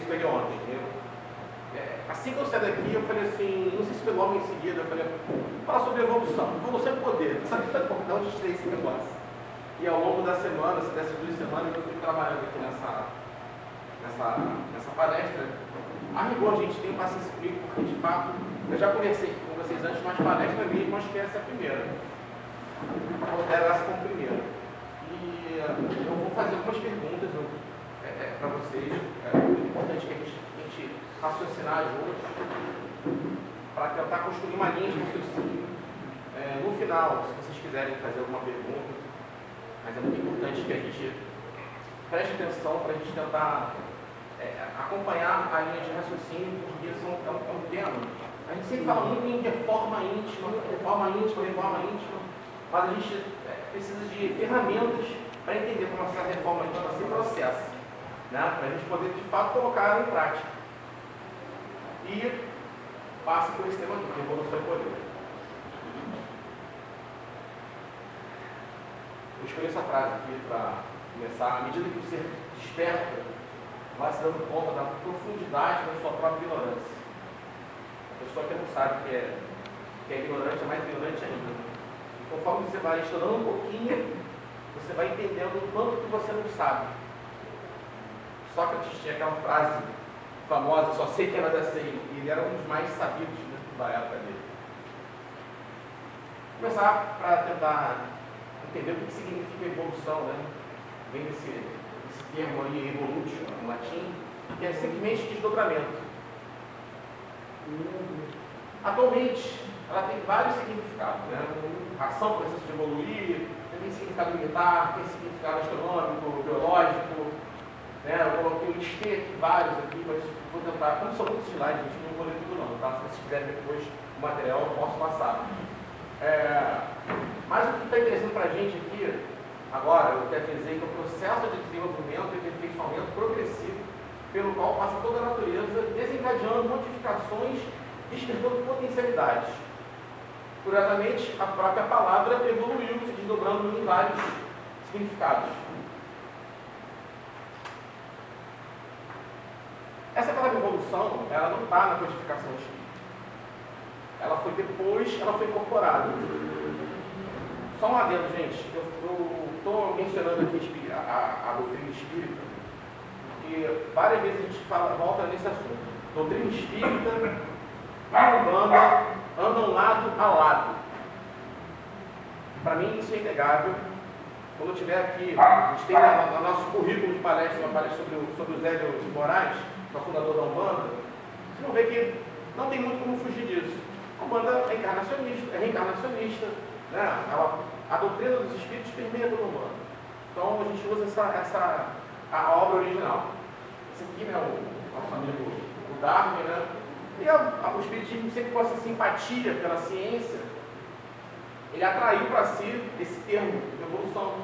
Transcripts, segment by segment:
com ele ontem. Assim que eu saí daqui, eu falei assim, não sei se foi logo em seguida, eu falei, fala sobre evolução. Evolução é poder. Sabe de onde eu tirei esse negócio? E ao longo da semana, dessas 2 semanas, eu fui trabalhando aqui nessa palestra. A rigor, gente, tem paciência comigo, porque de fato, eu já conversei com vocês antes, mas palestra mesmo, acho que essa é a primeira. Eu considero essa como primeira. E eu vou fazer algumas perguntas para vocês. É muito importante que a gente raciocinar juntos para tentar construir uma linha de raciocínio. No final, se vocês quiserem fazer alguma pergunta, mas é muito importante que a gente preste atenção para a gente tentar acompanhar a linha de raciocínio, porque é um tema. A gente sempre fala muito em reforma íntima, mas a gente precisa de ferramentas para entender como essa reforma íntima se processa, né? Para a gente poder de fato colocar ela em prática. E passa por esse tema aqui, que evolução e poder. Eu escolhi essa frase aqui para começar. À medida que o ser desperta, vai se dando conta da profundidade da sua própria ignorância. A pessoa que não sabe que é ignorante é mais ignorante ainda. E conforme você vai estudando um pouquinho, você vai entendendo o quanto que você não sabe. Sócrates tinha aquela frase famosa, só sei que nada sei, e ele era um dos mais sabidos, né, da época dele. Vou começar para tentar entender o que significa evolução, né? Vem desse termo aí, evolutio, no latim, que é simplesmente desdobramento. Atualmente, ela tem vários significados, né? Ação, processo de evoluir, tem significado militar, tem significado astronômico, biológico, né? Eu coloquei um listei aqui, vários aqui, mas vou tentar, como são muitos slides, gente, não vou ler tudo não, tá? Se vocês quiserem depois o material, eu posso passar. Mas o que está interessando para a gente aqui, agora, eu até frisei que é o processo de desenvolvimento e de aperfeiçoamento progressivo, pelo qual passa toda a natureza, desencadeando modificações, despertando potencialidades. Curiosamente, a própria palavra evoluiu, se desdobrando em vários significados. Essa palavra evolução, ela não está na codificação espírita. Ela foi depois, ela foi incorporada. Só um adendo, gente. Eu estou mencionando aqui a doutrina espírita, porque várias vezes a gente volta nesse assunto. Doutrina espírita e Umbanda andam lado a lado. Para mim isso é inegável. Quando eu estiver aqui, a gente tem no nosso currículo de palestra, uma palestra sobre o Zélio de Moraes, que é o fundador da Umbanda, vocês vão ver que não tem muito como fugir disso. A Umbanda é reencarnacionista, né? A doutrina dos espíritos permeia toda a Umbanda. Então a gente usa a obra original. Esse aqui, né, o nosso amigo o Darwin, né? E o espiritismo sempre com essa simpatia pela ciência, ele atraiu para si esse termo de evolução.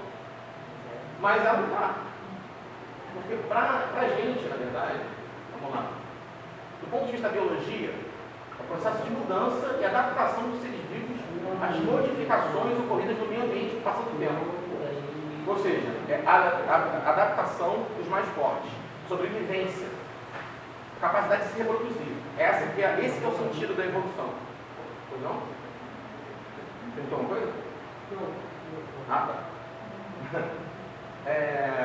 Mas ela não está. Porque para a gente, na verdade, vamos lá, do ponto de vista da biologia, é o processo de mudança e adaptação dos seres vivos às modificações ocorridas no meio ambiente com o passar do tempo. Ou seja, é a adaptação dos mais fortes, sobrevivência, capacidade de se reproduzir. Esse que é o sentido da evolução. Pois não? Perguntou uma coisa? Ah, tá.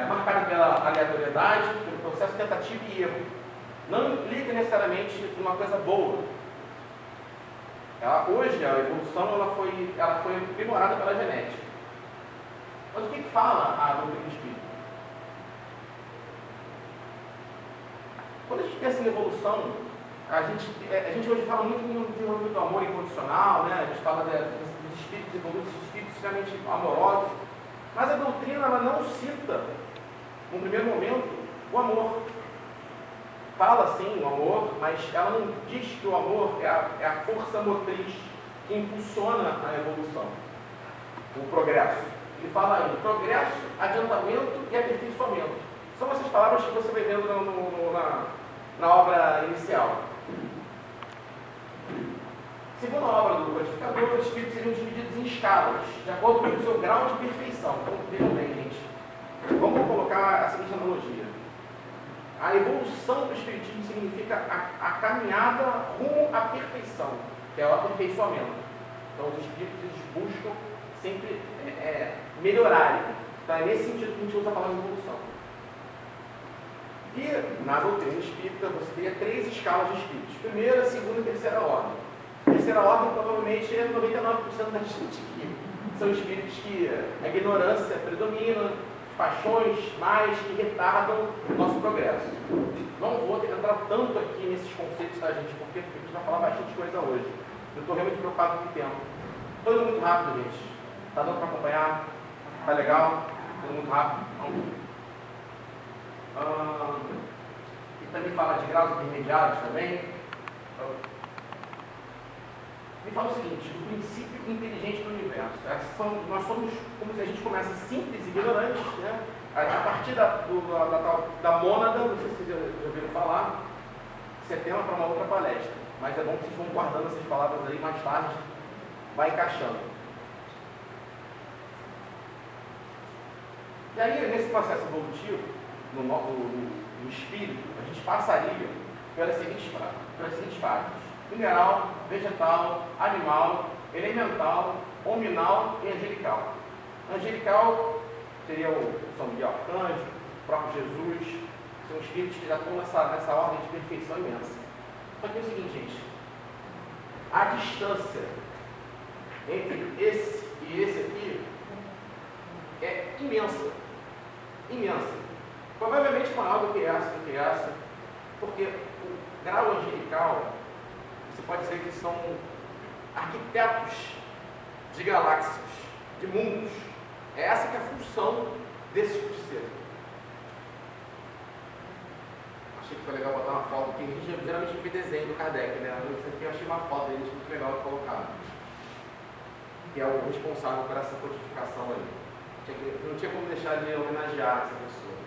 Marcado pela aleatoriedade, pelo processo de tentativa e erro. Não implica necessariamente uma coisa boa. Hoje a evolução ela foi aprimorada pela genética. Mas o que fala a doutrina espírita? Quando a gente pensa em evolução, a gente hoje fala muito no desenvolvimento do amor incondicional, né? A gente fala dos espíritos evoluídos, dos espíritos extremamente amorosos, mas a doutrina ela não cita, no primeiro momento, o amor. Fala sim o amor, mas ela não diz que o amor é a força motriz que impulsiona a evolução, o progresso. Ele fala aí, progresso, adiantamento e aperfeiçoamento. São essas palavras que você vai vendo na obra inicial. Segundo a obra do codificador, os espíritos seriam divididos em escalas, de acordo com o seu grau de perfeição. Então, vejam bem, gente. Vamos colocar a seguinte analogia. A evolução do Espiritismo significa a caminhada rumo à perfeição, que é o aperfeiçoamento. Então, os Espíritos eles buscam sempre melhorarem. Então, é nesse sentido que a gente usa a palavra evolução. E, na doutrina espírita, você teria 3 escalas de espíritos. Primeira, segunda e terceira ordem. Terceira ordem, provavelmente, é 99% da gente aqui. São espíritos que a ignorância predomina, paixões mais que retardam o nosso progresso. Não vou entrar tanto aqui nesses conceitos da gente, porque a gente vai falar bastante coisa hoje. Eu estou realmente preocupado com o tempo. Estou indo muito rápido, gente. Está dando para acompanhar? Está legal? Estou indo muito rápido? E também fala de graus intermediários também. Me fala o seguinte, o princípio inteligente do universo. Nós somos, como se a gente começa simples e ignorantes, né? A partir da mônada, não sei se vocês já ouviram falar, isso é tema para uma outra palestra, mas é bom que vocês vão guardando essas palavras aí, mais tarde vai encaixando. E aí, nesse processo evolutivo, no espírito, a gente passaria pelas seguintes fases: mineral, vegetal, animal, elemental, hominal e angelical. Angelical seria o São Miguel Arcanjo, o próprio Jesus, são espíritos que já estão nessa ordem de perfeição imensa. Só que é o seguinte, gente, a distância entre esse e esse aqui é imensa, imensa. Provavelmente maior do que essa, porque o grau angelical, você pode dizer que são arquitetos de galáxias, de mundos. É essa que é a função desse tipo de ser. Achei que foi legal botar uma foto, porque a gente geralmente vê desenho do Kardec, né? Esse aqui eu achei uma foto dele muito legal de colocar. Que é o responsável por essa codificação aí. Não tinha como deixar de homenagear essa pessoa.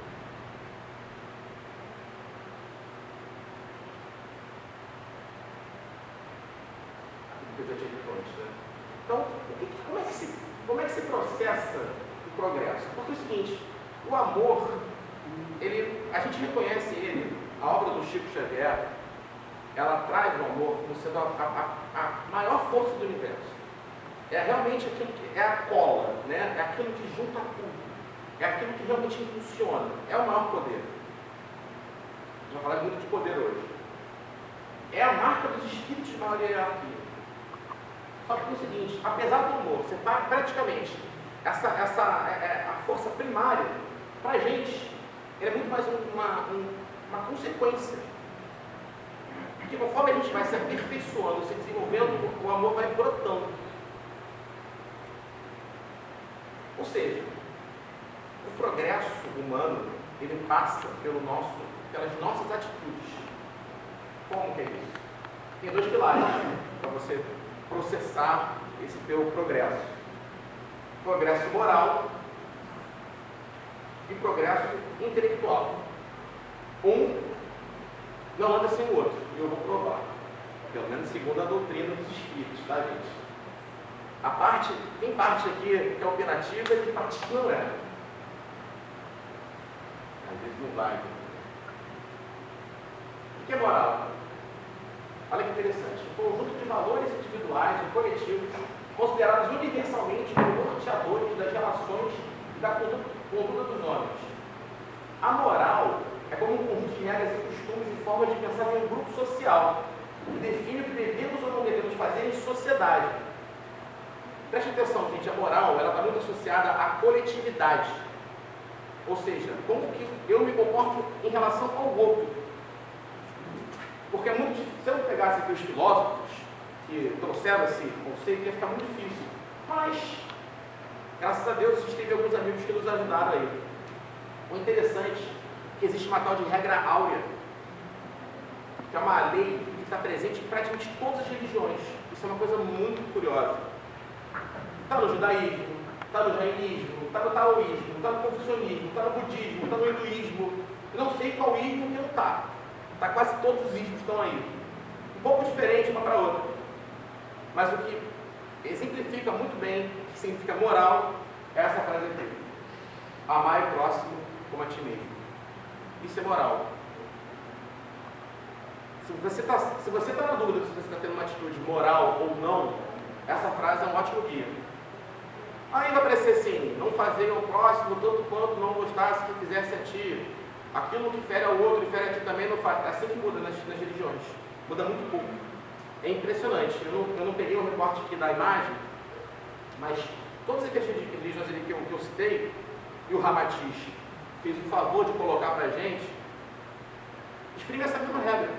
Que eu já tinha dito antes, né? Então, como é que se processa o progresso? Porque é o seguinte, o amor, a gente reconhece ele, a obra do Chico Xavier, ela traz o amor como sendo a maior força do universo. É realmente aquilo que é a cola, né? É aquilo que junta tudo. É aquilo que realmente impulsiona. É o maior poder. A gente vai falar muito de poder hoje. É a marca dos espíritos de maior hierarquia. Só que é o seguinte, apesar do amor, você está praticamente, a força primária, para a gente, ele é muito mais uma consequência. Porque conforme a gente vai se aperfeiçoando, se desenvolvendo, o amor vai brotando. Ou seja, o progresso humano, ele passa pelas nossas atitudes. Como que é isso? Tem 2 pilares para você processar esse teu progresso: progresso moral e progresso intelectual. Um não anda sem o outro, e eu vou provar, pelo menos segundo a doutrina dos espíritos, tá, gente? Tem parte aqui que é operativa e tem parte que não é. Às vezes não vai. O que é moral? Olha que interessante. Um conjunto de valores individuais e coletivos considerados universalmente como norteadores das relações e da conduta dos homens. A moral é como um conjunto de regras e costumes e formas de pensar em um grupo social, que define o que devemos ou não devemos fazer em sociedade. Preste atenção, gente, a moral está muito associada à coletividade. Ou seja, como que eu me comporto em relação ao outro. Porque é muito difícil. Se eu pegasse aqui os filósofos que trouxeram esse conceito, ia ficar muito difícil. Mas, graças a Deus, a gente teve alguns amigos que nos ajudaram aí. O interessante é que existe uma tal de regra áurea, que é uma lei que está presente em praticamente todas as religiões. Isso é uma coisa muito curiosa. Está no judaísmo, está no jainismo, está no taoísmo, está no confucionismo, está no budismo, está no hinduísmo. Eu não sei qual ismo que não está. Está quase todos os ismos estão aí. Um pouco diferente uma para outra. Mas o que exemplifica muito bem o que significa moral é essa frase aqui: amar o próximo como a ti mesmo. Isso é moral. Se você está na dúvida se você está tendo uma atitude moral ou não, essa frase é um ótimo guia. Aí vai aparecer assim, não fazer ao próximo tanto quanto não gostasse que fizesse a ti. Aquilo que fere ao outro e fere a ti também não faz. É assim que muda nas religiões. Muda muito pouco. É impressionante. Eu não peguei o recorte aqui da imagem, mas todas as religiões ali que eu citei, e o Ramatiz fez o favor de colocar para a gente, exprime essa mesma regra.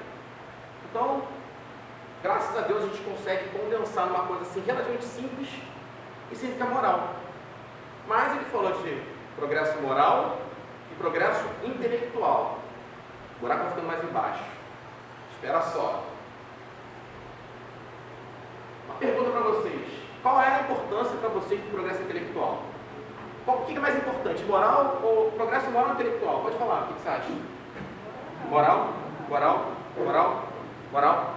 Então, graças a Deus a gente consegue condensar numa coisa assim relativamente simples e sem ficar moral. Mas ele falou de progresso moral e progresso intelectual. O buraco vai ficando mais embaixo. Espera só. Uma pergunta para vocês. Qual é a importância para vocês do progresso intelectual? O que é mais importante? Moral ou progresso moral ou intelectual? Pode falar, o que você acha? Moral? Moral? Moral? Moral?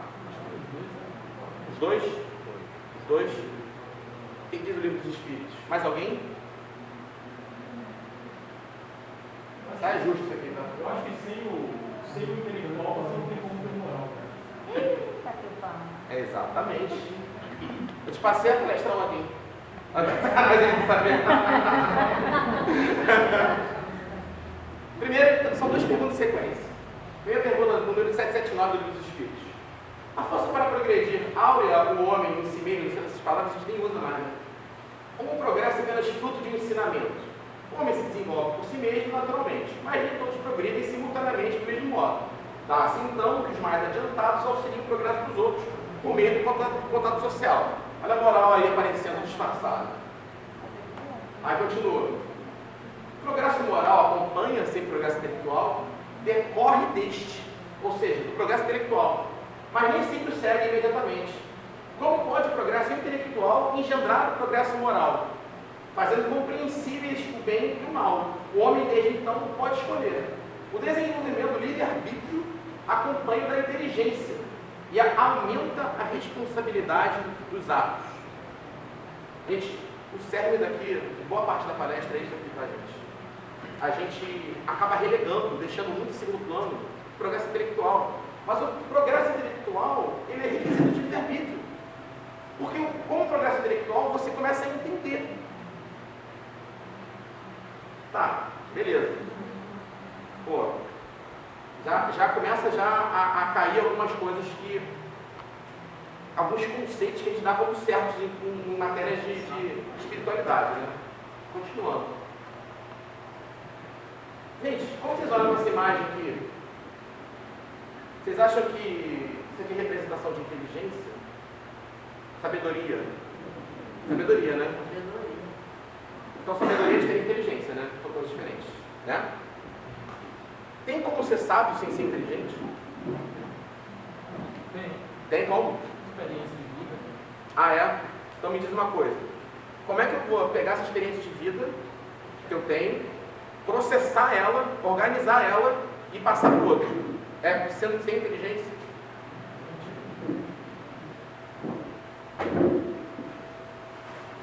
Os dois? Os dois? O que diz o livro dos Espíritos? Mais alguém? Tá, é justo isso aqui, tá? Eu acho que sem o intelectual você não tem como ter moral, cara. Eita, que pau. É exatamente. Eu te passei a palestra ontem. Mas ele não sabia. Primeiro, são duas perguntas em sequência. Primeira pergunta, número 779 do livro dos Espíritos. A força para progredir áurea o homem em si mesmo, essas palavras a gente nem usa mais, né? Como um progresso é apenas fruto de um ensinamento. O homem se desenvolve por si mesmo naturalmente, mas nem todos progridem simultaneamente do mesmo modo. Dá-se então que os mais adiantados auxiliem o progresso dos outros por meio do contato social. Olha a moral aí aparecendo disfarçada. Aí continua. O progresso moral acompanha sempre o progresso intelectual, decorre deste, ou seja, do progresso intelectual, mas nem sempre o segue imediatamente. Como pode o progresso intelectual engendrar o progresso moral? Fazendo compreensíveis o bem e o mal. O homem desde então pode escolher. O desenvolvimento do livre-arbítrio acompanha da inteligência e aumenta a responsabilidade dos atos. Gente, o cerne daqui, boa parte da palestra é isso aqui pra gente. A gente acaba relegando, deixando muito em segundo plano o progresso intelectual. Mas o progresso intelectual, ele é requisito de livre-arbítrio. Porque com o progresso intelectual você começa a entender. Tá, beleza. Pô, já começa a cair algumas coisas que... alguns conceitos que a gente dá como certos em matérias de espiritualidade, né? Continuando. Gente, como vocês olham essa imagem aqui? Vocês acham que isso aqui é representação de inteligência? Sabedoria? Sabedoria, né? Então sabedoria é diferente de inteligência, né? São coisas diferentes, né? Tem como ser sábio sem ser inteligente? Tem como? Experiência de vida. Ah, é? Então me diz uma coisa. Como é que eu vou pegar essa experiência de vida que eu tenho, processar ela, organizar ela e passar para o outro? É sendo sem inteligência?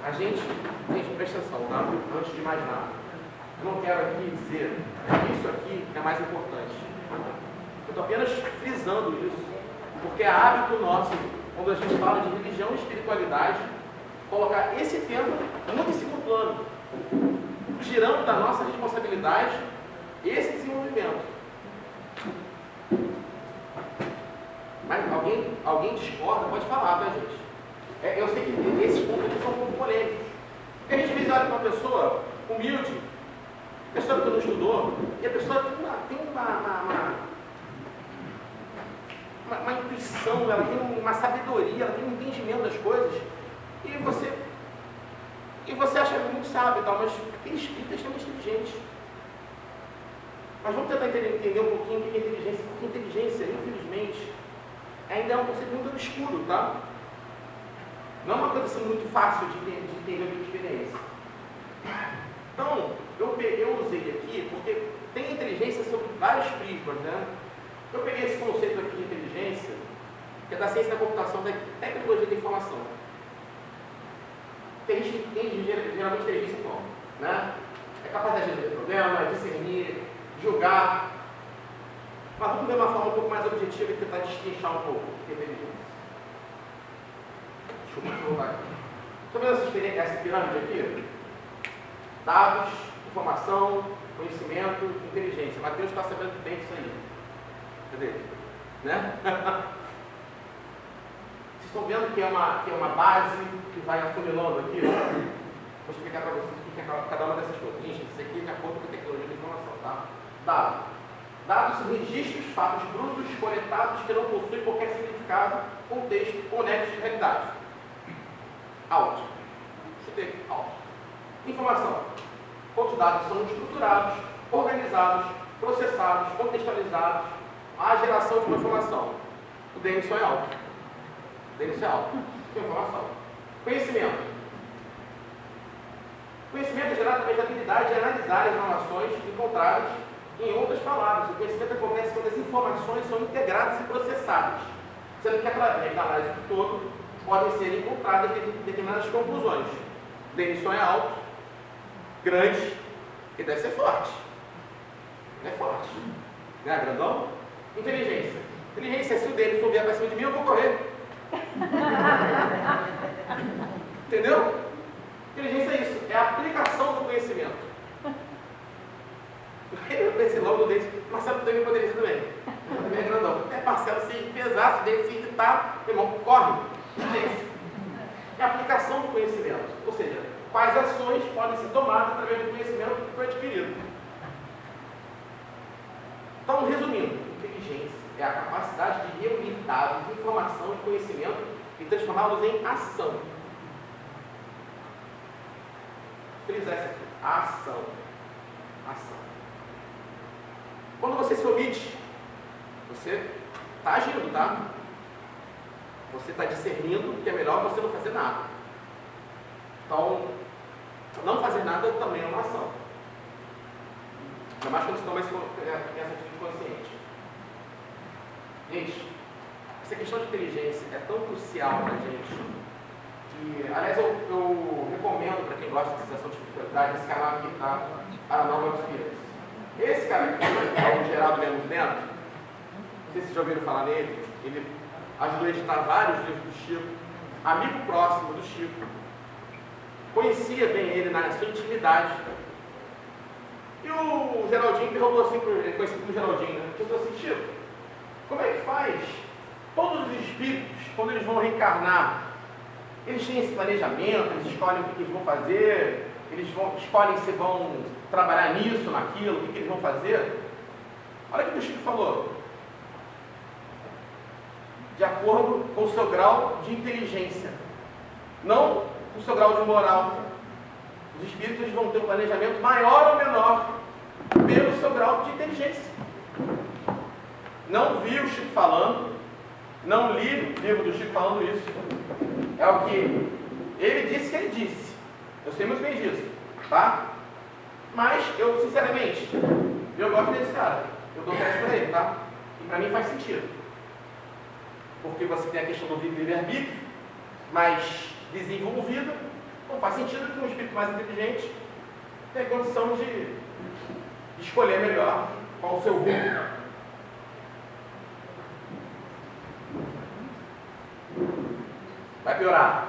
A gente, presta atenção, tá? Antes de mais nada. Eu não quero aqui dizer que isso aqui é mais importante. Eu estou apenas frisando isso, porque é hábito nosso, quando a gente fala de religião e espiritualidade, colocar esse tema muito em segundo plano, tirando da nossa responsabilidade esse desenvolvimento. Mas alguém discorda, pode falar, tá, gente? Eu sei que esses pontos aqui são um pouco polêmicos. Porque a gente às vezes olha para uma pessoa humilde, pessoa que não estudou, e a pessoa tem uma intuição, ela tem uma sabedoria, ela tem um entendimento das coisas, e você acha muito sábio e tal, mas aquele espírito é extremamente inteligente. Mas vamos tentar entender um pouquinho o que é inteligência, porque inteligência, infelizmente, ainda é um conceito muito obscuro, tá? Não é uma coisa assim muito fácil de entender a minha experiência. Então, eu usei aqui porque tem inteligência sobre vários prismas, né? Eu peguei esse conceito aqui de inteligência, que é da ciência da computação, da tecnologia da informação. Que a gente entende geralmente inteligência como, né? É capaz de resolver problema, discernir, julgar. Mas vamos ver uma forma um pouco mais objetiva e tentar destrinchar um pouco o que é inteligência. Deixa eu provar aqui. Estão vendo essa pirâmide aqui? Dados, informação, conhecimento, inteligência. Mateus está sabendo bem disso aí. Cadê? Né? Vocês estão vendo que é uma base que vai afunilando aqui? Vou explicar para vocês o que é cada uma dessas coisas. Gente, isso aqui é de acordo com a tecnologia da informação, tá? Dado. Dados são registros, fatos brutos, coletados que não possuem qualquer significado, contexto ou nexo de realidade. Out. Chutei aqui. Out. Informação. Os dados são estruturados, organizados, processados, contextualizados. A geração de uma informação. O DNS é alto. O DNS é alto. Informação. Conhecimento. Conhecimento é gerado através da habilidade de analisar as informações encontradas. Em outras palavras, o conhecimento acontece quando as informações são integradas e processadas, sendo que através da análise do todo podem ser encontradas determinadas conclusões. O DNS é alto, grande e deve ser forte. É forte. Não é grandão? Inteligência. Inteligência é se o DNS vier para cima de mim, eu vou correr. Entendeu? Inteligência é isso, é a aplicação do conhecimento. Eu pensei logo no dente, Marcelo também poderia ser também. Também é grandão. É Marcelo se pesar, se dele se irritar, meu irmão, corre. É a aplicação do conhecimento. Ou seja, quais ações podem ser tomadas através do conhecimento que foi adquirido. Então, resumindo, inteligência é a capacidade de reunir dados, informação e conhecimento e transformá-los em ação. Frisar essa aqui. Ação. Ação. Quando você se omite, você está agindo, tá? Você está discernindo que é melhor você não fazer nada. Então, não fazer nada também é uma ação. Ainda mais quando você toma essa atitude consciente. Gente, essa questão de inteligência é tão crucial para a gente que, aliás, eu recomendo para quem gosta de sensação de espiritualidade esse canal aqui, tá? Paranormal Experience. Esse cara aqui, é o Geraldo Lemos Neto, não sei se vocês já ouviram falar nele, ele ajudou a editar vários livros do Chico, amigo próximo do Chico, conhecia bem ele na sua intimidade. E o Geraldinho perguntou assim, ele conhecido como Geraldinho, né? Perguntou assim: Chico, como é que faz? Todos os espíritos, quando eles vão reencarnar, eles têm esse planejamento, eles escolhem o que eles vão fazer, escolhem se vão trabalhar nisso, naquilo, o que eles vão fazer. Olha o que o Chico falou. De acordo com o seu grau de inteligência, não com o seu grau de moral. Os espíritos eles vão ter um planejamento maior ou menor pelo seu grau de inteligência. Não vi o Chico falando, não li o livro do Chico falando isso. É o que ele disse que ele disse. Eu sei muito bem disso, tá? Mas eu, sinceramente, eu gosto desse cara. Eu dou crédito para ele, tá? E para mim faz sentido. Porque você tem a questão do livre-arbítrio, mais desenvolvida. Então faz sentido que um espírito mais inteligente tenha condição de escolher melhor qual o seu rumo. Vai piorar.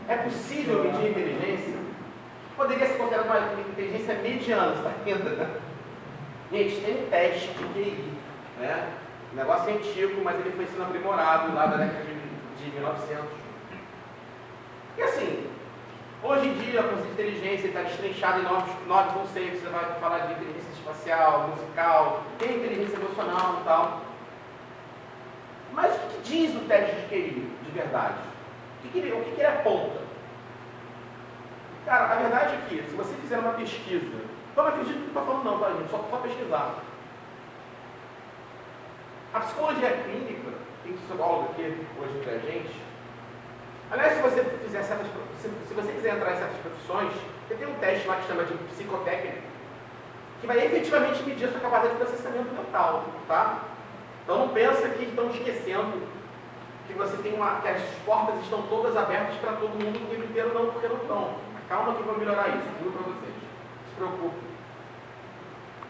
É possível medir inteligência? Poderia ser considerada uma inteligência mediana, está entendendo? Gente, tem um teste de QI, né? O negócio é antigo, mas ele foi sendo aprimorado lá da década de 1900. E assim, hoje em dia, a conceito de inteligência está destrinchado em novos conceitos. Você vai falar de inteligência espacial, musical, tem inteligência emocional e tal. Mas o que diz o teste de QI, de verdade? O que ele aponta? Cara, a verdade é que, se você fizer uma pesquisa, eu não acredito no que eu estou falando não, tá, gente? Só pesquisar. A psicologia clínica, tem psicólogo aqui hoje entre a gente. Aliás, se você fizer se você quiser entrar em certas profissões, você tem um teste lá que chama de psicotécnica, que vai efetivamente medir a sua capacidade de processamento mental, tá? Então não pensa que estão esquecendo que você tem que as portas estão todas abertas para todo mundo o tempo inteiro, não, porque não estão. Calma que eu vou melhorar isso, juro para vocês. Não se preocupe.